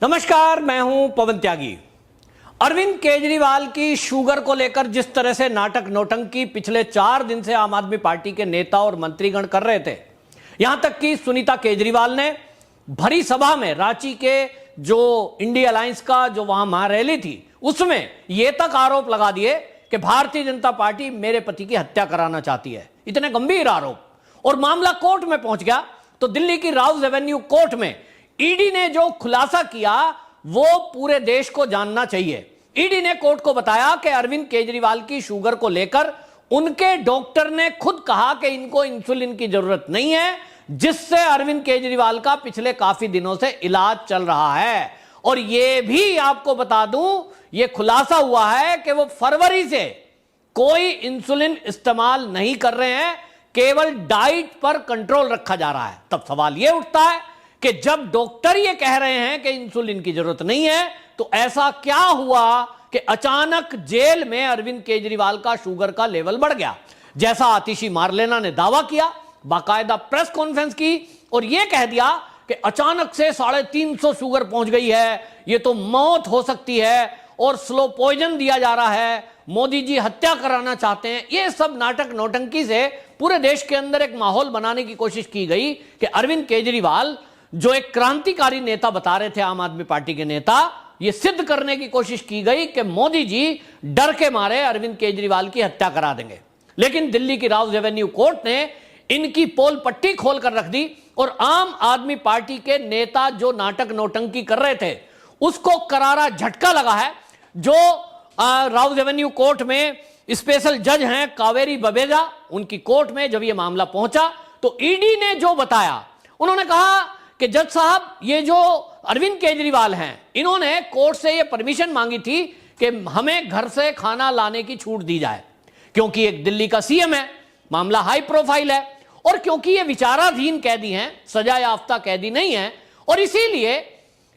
नमस्कार, मैं हूं पवन त्यागी। अरविंद केजरीवाल की शुगर को लेकर जिस तरह से नाटक नौटंकी पिछले 4 दिन से आम आदमी पार्टी के नेता और मंत्रीगण कर रहे थे, यहां तक कि सुनीता केजरीवाल ने भरी सभा में रांची के जो इंडिया अलायंस का जो वहां महारैली थी उसमें यह तक आरोप लगा दिए कि भारतीय जनता पार्टी मेरे पति की हत्या कराना चाहती है। इतने गंभीर आरोप। और मामला कोर्ट में पहुंच गया तो दिल्ली की राउज एवेन्यू कोर्ट में ईडी ने जो खुलासा किया वो पूरे देश को जानना चाहिए। ईडी ने कोर्ट को बताया कि अरविंद केजरीवाल की शुगर को लेकर उनके डॉक्टर ने खुद कहा कि इनको इंसुलिन की जरूरत नहीं है, जिससे अरविंद केजरीवाल का पिछले काफी दिनों से इलाज चल रहा है। और यह भी आपको बता दूं, यह खुलासा हुआ है कि वो फरवरी से कोई इंसुलिन इस्तेमाल नहीं कर रहे हैं, केवल डाइट पर कंट्रोल रखा जा रहा है। तब सवाल यह उठता है कि जब डॉक्टर ये कह रहे हैं कि इंसुलिन की जरूरत नहीं है, तो ऐसा क्या हुआ कि अचानक जेल में अरविंद केजरीवाल का शुगर का लेवल बढ़ गया। जैसा आतिशी मारलेना ने दावा किया, बाकायदा प्रेस कॉन्फ्रेंस की और यह कह दिया कि अचानक से 350 शुगर पहुंच गई है, यह तो मौत हो सकती है और स्लो पॉइजन दिया जा रहा है, मोदी जी हत्या कराना चाहते हैं। यह सब नाटक नौटंकी से पूरे देश के अंदर एक माहौल बनाने की कोशिश की गई कि अरविंद केजरीवाल, जो एक क्रांतिकारी नेता बता रहे थे आम आदमी पार्टी के नेता, यह सिद्ध करने की कोशिश की गई कि मोदी जी डर के मारे अरविंद केजरीवाल की हत्या करा देंगे। लेकिन दिल्ली की राउज एवेन्यू कोर्ट ने इनकी पोल पट्टी खोलकर रख दी और आम आदमी पार्टी के नेता जो नाटक नौटंकी कर रहे थे उसको करारा झटका लगा है। जो राउज एवेन्यू कोर्ट में स्पेशल जज हैं कावेरी बबेजा, उनकी कोर्ट में जब यह मामला पहुंचा तो ईडी ने जो बताया, उन्होंने कहा कि जज साहब, ये जो अरविंद केजरीवाल हैं, इन्होंने कोर्ट से ये परमिशन मांगी थी कि हमें घर से खाना लाने की छूट दी जाए, क्योंकि एक दिल्ली का सीएम है, मामला हाई प्रोफाइल है और क्योंकि ये विचाराधीन कैदी हैं, सजा याफ्ता कैदी नहीं है, और इसीलिए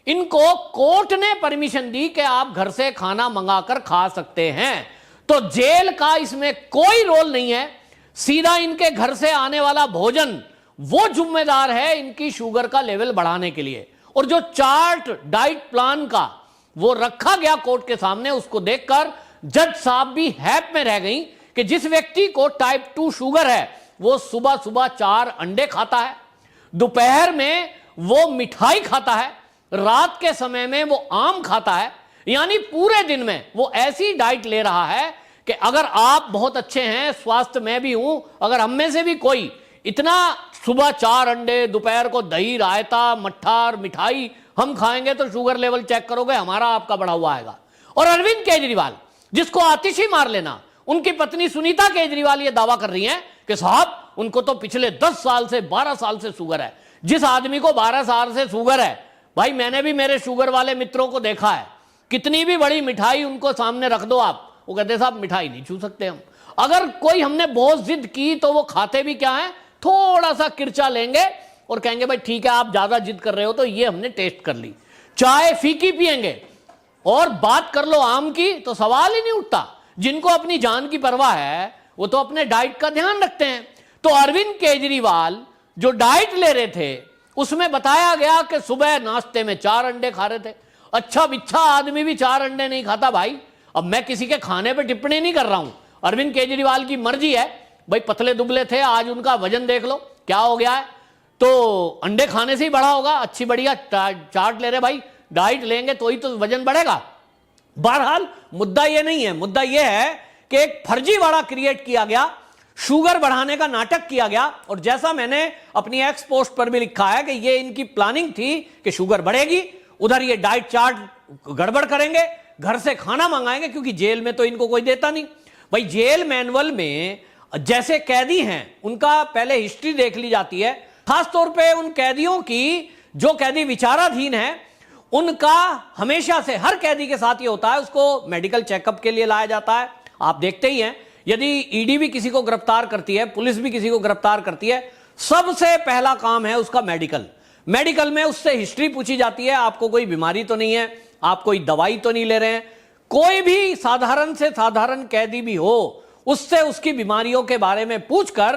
इनको कोर्ट ने परमिशन दी कि आप घर से खाना मंगाकर खा सकते हैं। तो जेल का इसमें कोई रोल नहीं है, सीधा इनके घर से आने वाला भोजन वो जिम्मेदार है इनकी शुगर का लेवल बढ़ाने के लिए। और जो चार्ट डाइट प्लान का वो रखा गया कोर्ट के सामने, उसको देखकर जज साहब भी हैप में रह गई कि जिस व्यक्ति को टाइप 2 शुगर है वो सुबह सुबह 4 अंडे खाता है, दोपहर में वो मिठाई खाता है, रात के समय में वो आम खाता है, यानी पूरे दिन में वो ऐसी डाइट ले रहा है कि अगर आप बहुत अच्छे हैं, स्वास्थ्य में भी हूं, अगर हम में से भी कोई इतना सुबह 4 अंडे, दोपहर को दही, रायता, मट्ठा और मिठाई हम खाएंगे तो शुगर लेवल चेक करोगे हमारा आपका बढ़ा हुआ आएगा। और अरविंद केजरीवाल, जिसको आतिशी मार लेना, उनकी पत्नी सुनीता केजरीवाल ये दावा कर रही हैं कि साहब उनको तो पिछले 10 साल से 12 साल से शुगर है। जिस आदमी को 12 साल से शुगर है, भाई मैंने भी मेरे शुगर वाले मित्रों को देखा है, कितनी भी बड़ी मिठाई उनको सामने रख दो आप, वो कहते साहब मिठाई नहीं छू सकते हम। अगर कोई हमने बहुत जिद की तो वो खाते भी क्या है, थोड़ा सा किरचा लेंगे और कहेंगे भाई ठीक है आप ज्यादा जिद कर रहे हो तो ये हमने टेस्ट कर ली। चाय फीकी पिएंगे और बात कर लो आम की तो सवाल ही नहीं उठता। जिनको अपनी जान की परवाह है वो तो अपने डाइट का ध्यान रखते हैं। तो अरविंद केजरीवाल जो डाइट ले रहे थे उसमें बताया गया कि सुबह नाश्ते में 4 अंडे खा रहे थे। अच्छा बिच्छा आदमी भी 4 अंडे नहीं खाता भाई। अब मैं किसी के खाने पर टिप्पणी नहीं कर रहा हूं, अरविंद केजरीवाल की मर्जी है भाई। पतले दुबले थे, आज उनका वजन देख लो क्या हो गया है, तो अंडे खाने से ही बढ़ा होगा। अच्छी बढ़िया चार्ट ले रहे भाई, डाइट लेंगे तो ही तो वजन बढ़ेगा। बहरहाल मुद्दा यह नहीं है, मुद्दा यह है कि एक फर्जीवाड़ा क्रिएट किया गया, शुगर बढ़ाने का नाटक किया गया। और जैसा मैंने अपनी एक्स पोस्ट पर भी लिखा है कि यह इनकी प्लानिंग थी कि शुगर बढ़ेगी, उधर ये डाइट चार्ट गड़बड़ करेंगे, घर से खाना मंगाएंगे, क्योंकि जेल में तो इनको कोई देता नहीं भाई। जेल मैनुअल में जैसे कैदी हैं उनका पहले हिस्ट्री देख ली जाती है, खासतौर पे उन कैदियों की जो कैदी विचाराधीन है उनका हमेशा से हर कैदी के साथ ये होता है, उसको मेडिकल चेकअप के लिए लाया जाता है। आप देखते ही हैं, यदि ईडी भी किसी को गिरफ्तार करती है, पुलिस भी किसी को गिरफ्तार करती है, सबसे पहला काम है उसका मेडिकल में उससे हिस्ट्री पूछी जाती है, आपको कोई बीमारी तो नहीं है, आप कोई दवाई तो नहीं ले रहे हैं। कोई भी साधारण से साधारण कैदी भी हो उससे उसकी बीमारियों के बारे में पूछकर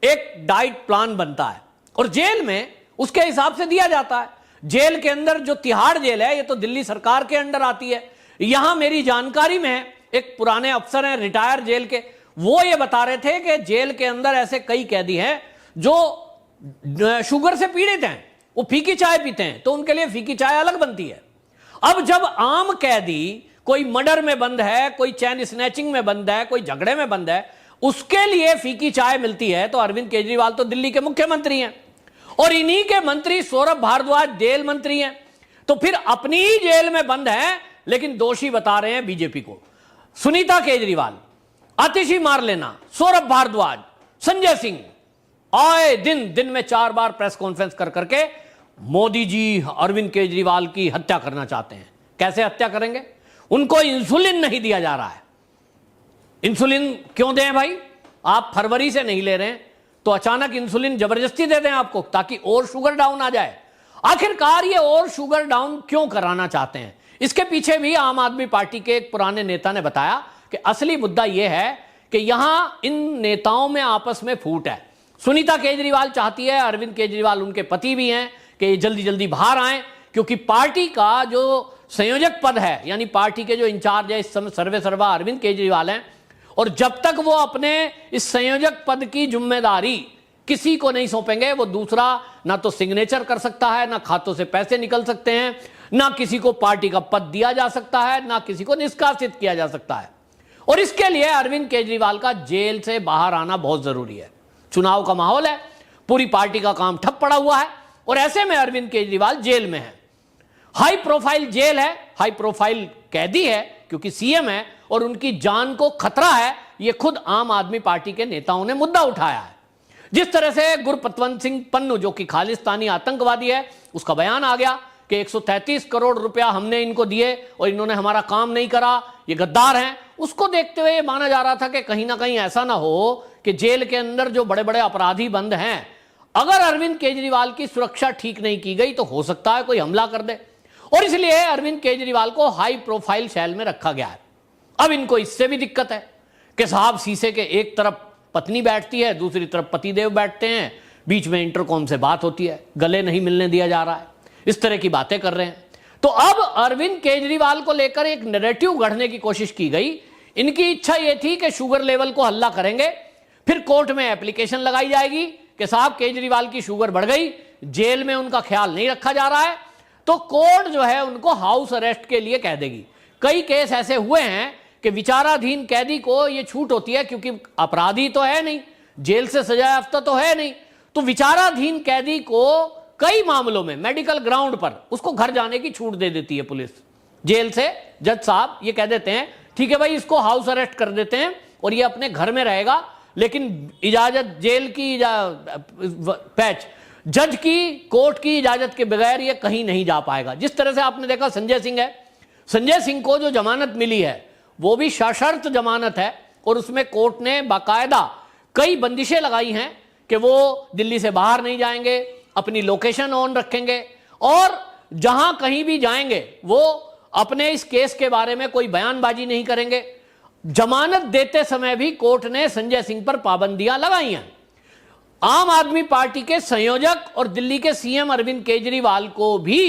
एक डाइट प्लान बनता है और जेल में उसके हिसाब से दिया जाता है। जेल के अंदर जो तिहाड़ जेल है, ये तो दिल्ली सरकार के अंडर आती है। यहां मेरी जानकारी में है, एक पुराने अफसर हैं रिटायर जेल के, वो ये बता रहे थे कि जेल के अंदर ऐसे कई कैदी हैं जो शुगर से पीड़ित हैं, वो फीकी चाय पीते हैं, तो उनके लिए फीकी चाय अलग बनती है। अब जब आम कैदी कोई मर्डर में बंद है, कोई चैन स्नैचिंग में बंद है, कोई झगड़े में बंद है, उसके लिए फीकी चाय मिलती है, तो अरविंद केजरीवाल तो दिल्ली के मुख्यमंत्री हैं और इन्हीं के मंत्री सौरभ भारद्वाज जेल मंत्री हैं, तो फिर अपनी ही जेल में बंद है लेकिन दोषी बता रहे हैं बीजेपी को। सुनीता केजरीवाल, आतिशी मारलेना, सौरभ भारद्वाज, संजय सिंह आए दिन में 4 बार प्रेस कॉन्फ्रेंस कर करके मोदी जी अरविंद केजरीवाल की हत्या करना चाहते हैं। कैसे हत्या करेंगे? उनको इंसुलिन नहीं दिया जा रहा है। इंसुलिन क्यों दें भाई? आप फरवरी से नहीं ले रहे हैं तो अचानक इंसुलिन जबरदस्ती दे दें आपको, ताकि और शुगर डाउन आ जाए। आखिरकार ये और शुगर डाउन क्यों कराना चाहते हैं? इसके पीछे भी आम आदमी पार्टी के एक पुराने नेता ने बताया कि असली मुद्दा यह है कि यहां इन नेताओं में आपस में फूट है। सुनीता केजरीवाल चाहती है, अरविंद केजरीवाल उनके पति भी हैं, कि ये जल्दी जल्दी बाहर आए, क्योंकि पार्टी का जो संयोजक पद है, यानी पार्टी के जो इंचार्ज है इस समय सर्वे सर्वा अरविंद केजरीवाल हैं, और जब तक वो अपने इस संयोजक पद की जिम्मेदारी किसी को नहीं सौंपेंगे, वो दूसरा ना तो सिग्नेचर कर सकता है, ना खातों से पैसे निकल सकते हैं, ना किसी को पार्टी का पद दिया जा सकता है, ना किसी को निष्कासित किया जा सकता है। और इसके लिए अरविंद केजरीवाल का जेल से बाहर आना बहुत जरूरी है। चुनाव का माहौल है, पूरी पार्टी का काम ठप पड़ा हुआ है, और ऐसे में अरविंद केजरीवाल जेल में है। हाई प्रोफाइल जेल है, हाई प्रोफाइल कैदी है, क्योंकि सीएम है और उनकी जान को खतरा है। यह खुद आम आदमी पार्टी के नेताओं ने मुद्दा उठाया है। जिस तरह से गुरपतवंत सिंह पन्नू, जो कि खालिस्तानी आतंकवादी है, उसका बयान आ गया कि 133 करोड़ रुपया हमने इनको दिए और इन्होंने हमारा काम नहीं करा, ये गद्दार हैं। उसको देखते हुए माना जा रहा था कि कहीं ना कहीं ऐसा ना हो कि जेल के अंदर जो बड़े बड़े अपराधी बंद हैं, अगर अरविंद केजरीवाल की सुरक्षा ठीक नहीं की गई तो हो सकता है कोई हमला कर दे, और इसलिए अरविंद केजरीवाल को हाई प्रोफाइल सेल में रखा गया है। अब इनको इससे भी दिक्कत है कि साहब शीशे के एक तरफ पत्नी बैठती है, दूसरी तरफ पतिदेव बैठते हैं, बीच में इंटरकॉम से बात होती है, गले नहीं मिलने दिया जा रहा है, इस तरह की बातें कर रहे हैं। तो अब अरविंद केजरीवाल को लेकर एक नैरेटिव गढ़ने की कोशिश की गई। इनकी इच्छा यह थी कि शुगर लेवल को हल्ला करेंगे, फिर कोर्ट में एप्लीकेशन लगाई जाएगी कि साहब केजरीवाल की शुगर बढ़ गई, जेल में उनका ख्याल नहीं रखा जा रहा है, तो कोर्ट जो है उनको हाउस अरेस्ट के लिए कह देगी। कई केस ऐसे हुए हैं कि विचाराधीन कैदी को यह छूट होती है, क्योंकि अपराधी तो है नहीं, जेल से सजा याफ्ता तो है नहीं, तो विचाराधीन कैदी को कई मामलों में मेडिकल ग्राउंड पर उसको घर जाने की छूट दे देती है पुलिस। जेल से जज साहब ये कह देते हैं ठीक है भाई, इसको हाउस अरेस्ट कर देते हैं और ये अपने घर में रहेगा, लेकिन इजाजत जेल की पैच जज की कोर्ट की इजाजत के बगैर ये कहीं नहीं जा पाएगा। जिस तरह से आपने देखा संजय सिंह है, संजय सिंह को जो जमानत मिली है वो भी सशर्त जमानत है, और उसमें कोर्ट ने बाकायदा कई बंदिशें लगाई हैं कि वो दिल्ली से बाहर नहीं जाएंगे, अपनी लोकेशन ऑन रखेंगे, और जहां कहीं भी जाएंगे वो अपने इस केस के बारे में कोई बयानबाजी नहीं करेंगे। जमानत देते समय भी कोर्ट ने संजय सिंह पर पाबंदियां लगाई हैं। आम आदमी पार्टी के संयोजक और दिल्ली के सीएम अरविंद केजरीवाल को भी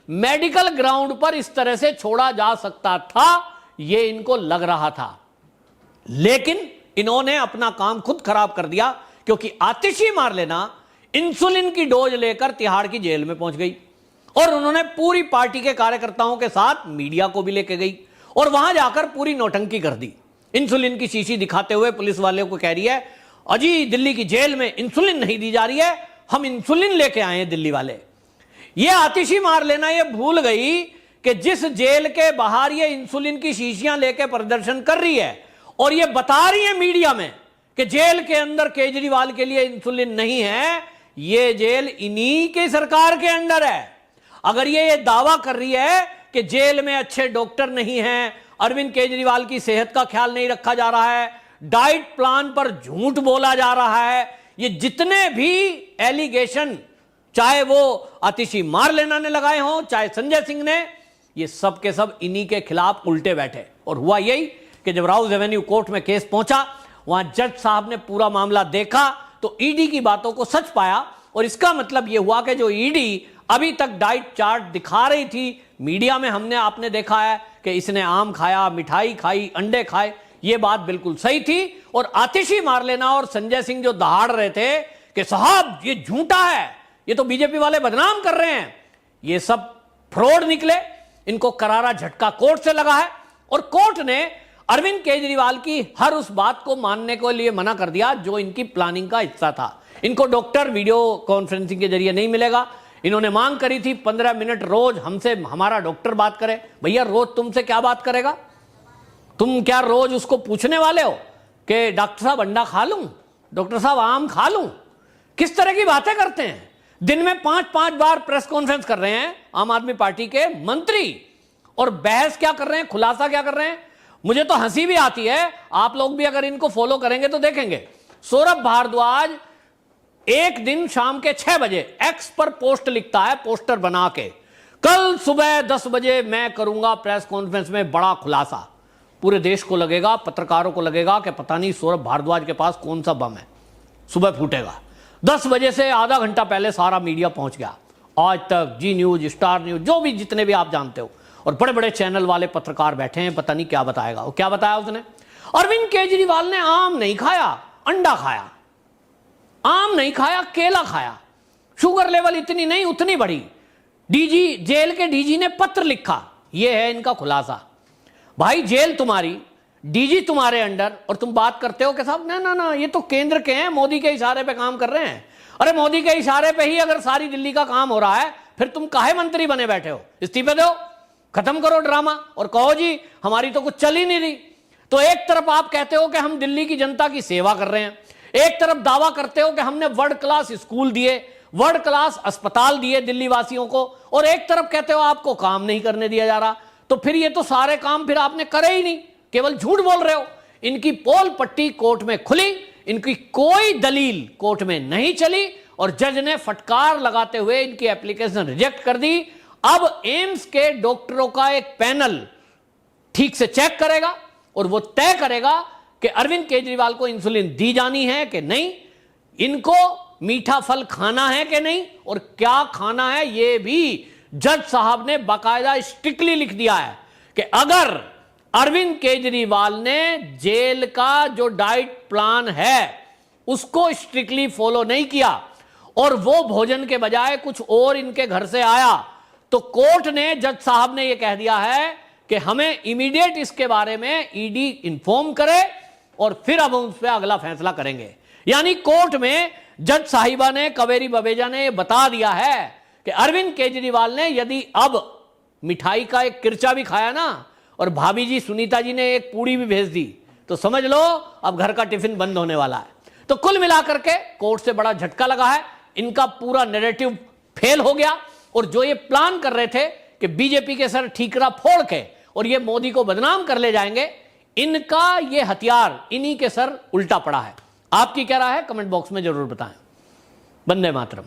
मेडिकल ग्राउंड पर इस तरह से छोड़ा जा सकता था, यह इनको लग रहा था, लेकिन इन्होंने अपना काम खुद खराब कर दिया, क्योंकि आतिशी मारलेना इंसुलिन की डोज लेकर तिहाड़ की जेल में पहुंच गई, और उन्होंने पूरी पार्टी के कार्यकर्ताओं के साथ मीडिया को भी लेके गई और वहां जाकर पूरी नौटंकी कर दी। इंसुलिन की शीशी दिखाते हुए पुलिस वाले को कह रही है, अजी दिल्ली की जेल में इंसुलिन नहीं दी जा रही है, हम इंसुलिन लेके आए हैं दिल्ली वाले। ये आतिशी मार लेना ये भूल गई कि जिस जेल के बाहर ये इंसुलिन की शीशियां लेके प्रदर्शन कर रही है और ये बता रही है मीडिया में कि जेल के अंदर केजरीवाल के लिए इंसुलिन नहीं है, ये जेल इन्हीं की सरकार के अंडर है। अगर ये दावा कर रही है कि जेल में अच्छे डॉक्टर नहीं हैं, अरविंद केजरीवाल की सेहत का ख्याल नहीं रखा जा रहा है, डाइट प्लान पर झूठ बोला जा रहा है, ये जितने भी एलिगेशन, चाहे वो आतिशी मारलेना ने लगाए हों, चाहे संजय सिंह ने, ये सब के सब इन्हीं के खिलाफ उल्टे बैठे। और हुआ यही कि जब राउज एवेन्यू कोर्ट में केस पहुंचा, वहां जज साहब ने पूरा मामला देखा तो ईडी की बातों को सच पाया, और इसका मतलब यह हुआ कि जो ईडी अभी तक डाइट चार्ट दिखा रही थी मीडिया में, हमने आपने देखा है कि इसने आम खाया, मिठाई खाई, अंडे खाए, ये बात बिल्कुल सही थी। और आतिशी मार लेना और संजय सिंह जो दहाड़ रहे थे कि साहब ये झूठा है, ये तो बीजेपी वाले बदनाम कर रहे हैं, ये सब फ्रॉड निकले। इनको करारा झटका कोर्ट से लगा है और कोर्ट ने अरविंद केजरीवाल की हर उस बात को मानने के लिए मना कर दिया जो इनकी प्लानिंग का हिस्सा था। इनको डॉक्टर वीडियो कॉन्फ्रेंसिंग के जरिए नहीं मिलेगा। इन्होंने मांग करी थी 15 मिनट रोज हमसे हमारा डॉक्टर बात करे। भैया रोज तुमसे क्या बात करेगा? तुम क्या रोज उसको पूछने वाले हो कि डॉक्टर साहब अंडा खा लूं, डॉक्टर साहब आम खा लूं? किस तरह की बातें करते हैं? दिन में 5-5 बार प्रेस कॉन्फ्रेंस कर रहे हैं आम आदमी पार्टी के मंत्री, और बहस क्या कर रहे हैं, खुलासा क्या कर रहे हैं। मुझे तो हंसी भी आती है, आप लोग भी अगर इनको फॉलो करेंगे तो देखेंगे। सौरभ भारद्वाज एक दिन शाम के 6 बजे एक्स पर पोस्ट लिखता है, पोस्टर बना के, कल सुबह 10 बजे मैं करूंगा प्रेस कॉन्फ्रेंस में बड़ा खुलासा। पूरे देश को लगेगा, पत्रकारों को लगेगा कि पता नहीं सौरभ भारद्वाज के पास कौन सा बम है, सुबह फूटेगा। 10 बजे से आधा घंटा पहले सारा मीडिया पहुंच गया, आज तक, जी न्यूज, स्टार न्यूज, जो भी जितने भी आप जानते हो, और बड़े बड़े चैनल वाले पत्रकार बैठे हैं, पता नहीं क्या बताएगा। वो क्या बताया उसने? अरविंद केजरीवाल ने आम नहीं खाया, अंडा खाया। आम नहीं खाया, केला खाया। शुगर लेवल इतनी नहीं उतनी बढ़ी। डीजी, जेल के डीजी ने पत्र लिखा। यह है इनका खुलासा। भाई जेल तुम्हारी, डीजी तुम्हारे अंडर, और तुम बात करते हो कि साहब ना ना ना ये तो केंद्र के हैं, मोदी के इशारे पे काम कर रहे हैं। अरे मोदी के इशारे पे ही अगर सारी दिल्ली का काम हो रहा है, फिर तुम काहे मंत्री बने बैठे हो? इस्तीफे दो, खत्म करो ड्रामा और कहो जी हमारी तो कुछ चल ही नहीं रही। तो एक तरफ आप कहते हो कि हम दिल्ली की जनता की सेवा कर रहे हैं, एक तरफ दावा करते हो कि हमने वर्ल्ड क्लास स्कूल दिए, वर्ल्ड क्लास अस्पताल दिए दिल्ली वासियों को, और एक तरफ कहते हो आपको काम नहीं करने दिया जा रहा। तो फिर ये तो सारे काम फिर आपने करे ही नहीं, केवल झूठ बोल रहे हो। इनकी पोल पट्टी कोर्ट में खुली, इनकी कोई दलील कोर्ट में नहीं चली, और जज ने फटकार लगाते हुए इनकी एप्लीकेशन रिजेक्ट कर दी। अब एम्स के डॉक्टरों का एक पैनल ठीक से चेक करेगा और वो तय करेगा कि अरविंद केजरीवाल को इंसुलिन दी जानी है कि नहीं, इनको मीठा फल खाना है कि नहीं, और क्या खाना है ये भी जज साहब ने बाकायदा स्ट्रिक्टली लिख दिया है कि अगर अरविंद केजरीवाल ने जेल का जो डाइट प्लान है उसको स्ट्रिक्टली फॉलो नहीं किया और वो भोजन के बजाय कुछ और इनके घर से आया, तो कोर्ट ने, जज साहब ने यह कह दिया है कि हमें इमीडिएट इसके बारे में ईडी इन्फॉर्म करे और फिर अब उस पर अगला फैसला करेंगे। यानी कोर्ट में जज साहिबा ने, कवेरी बवेजा ने बता दिया है कि अरविंद केजरीवाल ने यदि अब मिठाई का एक किरचा भी खाया ना, और भाभी जी सुनीता जी ने एक पूड़ी भी भेज दी, तो समझ लो अब घर का टिफिन बंद होने वाला है। तो कुल मिलाकर के कोर्ट से बड़ा झटका लगा है, इनका पूरा नैरेटिव फेल हो गया, और जो ये प्लान कर रहे थे कि बीजेपी के सर ठीकरा फोड़ के और ये मोदी को बदनाम कर ले जाएंगे, इनका ये हथियार इन्हीं के सर उल्टा पड़ा है। आपकी क्या राय है? कमेंट बॉक्स में जरूर बताएं। वंदे मातरम।